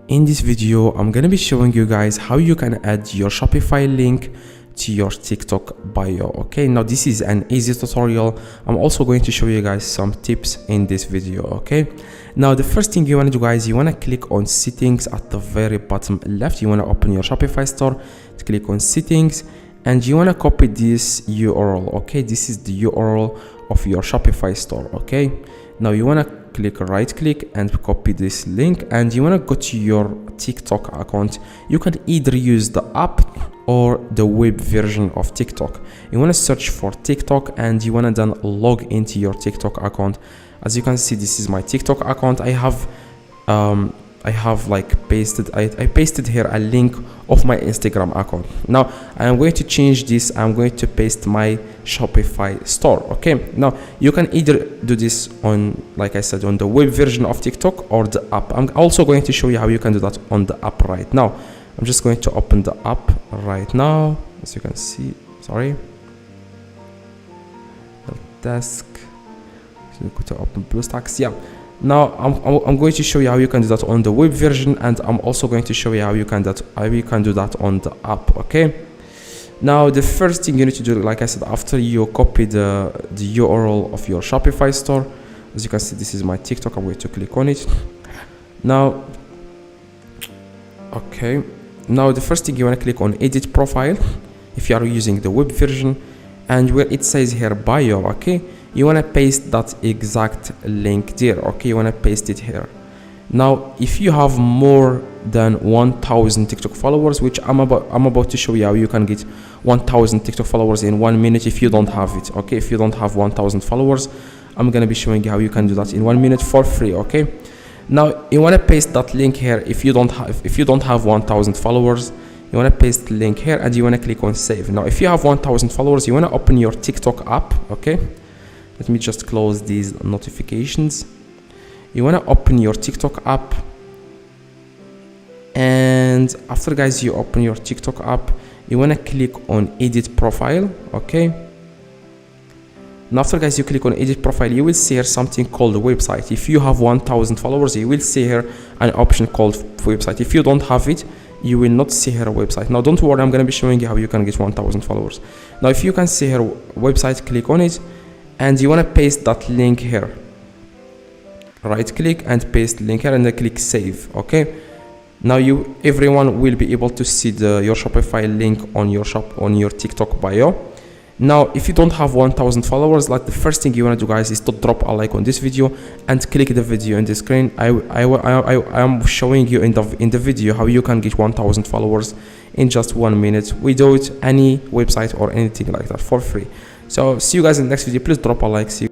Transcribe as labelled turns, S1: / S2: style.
S1: In this video, I'm gonna be showing you guys how you can add your Shopify link to your TikTok bio. Okay, now this is an easy tutorial. I'm also going to show you guys some tips in this video. Okay, now the first thing you want to do, guys, you want to click on settings at the very bottom left. You want to open your Shopify store, click on settings, and you want to copy this URL. Okay, this is the URL of your Shopify store. Okay, now you want to right click and copy this link, and you want to go to your TikTok account. You can either use the app or the web version of TikTok. You want to search for TikTok and you want to then log into your TikTok account. As you can see, this is my TikTok account. I pasted here a link of my Instagram account. Now I'm going to change this. I'm going to paste my Shopify store. Okay, now you can either do this on, like I said, on the web version of TikTok or the app. I'm also going to show you how you can do that on the app right now. I'm just going to open the app right now. As you can see, sorry, desk. So go to open BlueStacks. Yeah. Now I'm going to show you how you can do that on the web version, and I'm also going to show you how you can do that on the app. Okay, now the first thing you need to do, like I said, after you copy the URL of your Shopify store, as you can see, this is my TikTok. I'm going to click on it now. Okay, now the first thing you want to click on edit profile if you are using the web version, and where it says here bio, okay, you want to paste that exact link there. Okay, you want to paste it here. Now if you have more than 1000 TikTok followers, which I'm about to show you how you can get 1000 TikTok followers in 1 minute if you don't have it. Okay, if you don't have 1000 followers, I'm gonna be showing you how you can do that in 1 minute for free. Okay, now you want to paste that link here. If you don't have 1000 followers, you want to paste the link here and you want to click on save. Now if you have 1000 followers, you want to open your TikTok app. Okay, let me just close these notifications. You want to open your TikTok app, and after, guys, you open your TikTok app, you want to click on edit profile. Okay, now after, guys, you click on edit profile, you will see here something called website. If you have 1000 followers, you will see here an option called website. If you don't have it, you will not see here a website. Now don't worry, I'm going to be showing you how you can get 1000 followers. Now if you can see here website, click on it, and you want to paste that link here. Right click and paste link here, and then click save. Okay, now everyone will be able to see your Shopify link on your TikTok bio. Now if you don't have 1000 followers, like, the first thing you want to do, guys, is to drop a like on this video and click the video on the screen. I am showing you in the video how you can get 1000 followers in just 1 minute without any website or anything like that, for free. So see you guys in the next video. Please drop a like. See you.